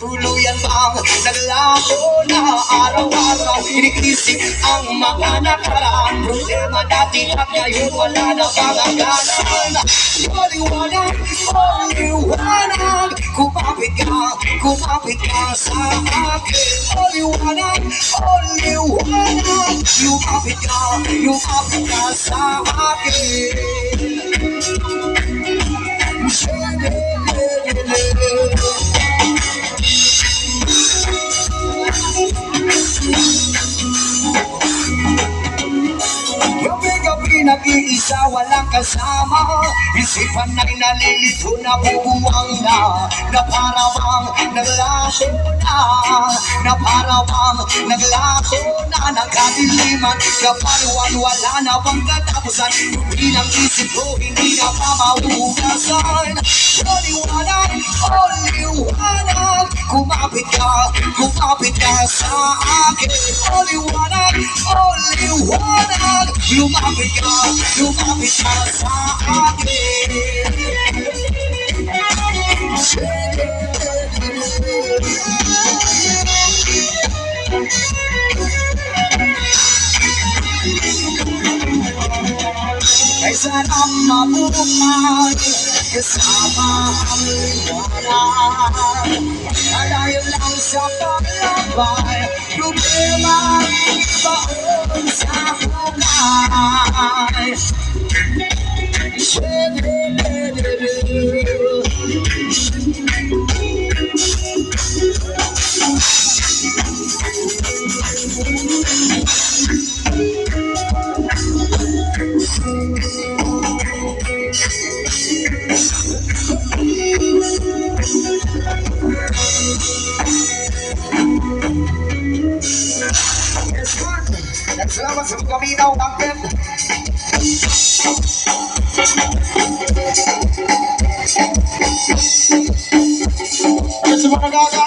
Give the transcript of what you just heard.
Tuluyan bang naglako na araw-araw iniisip ang mga nakaraan. Problema dati at ngayon wala na bang hangganan. Maliwanag, maliwanag, kumapit ka sa akin. Maliwanag, maliwanag, lumapit ka sa akin. Gabi-gabi nag-iisa walang kasama. Isipan na'y nalilito na bubuwang na para bang naglako na para bang naglako na nagkadiliman. Kapaluan wala na bang katapusan. Yung bilang isip ko hindi na pa mahugasan. Liwanag, liwanag, kumapit ka sa akin. Liwanag, liwanag, lumapit ka sa akin. Ay sarap mabuhay kasama ang liwanag. Dahil lang sa paglabay, problema baon sa hukay. Salamat sa kaminaw ng pep. Sa mga gaga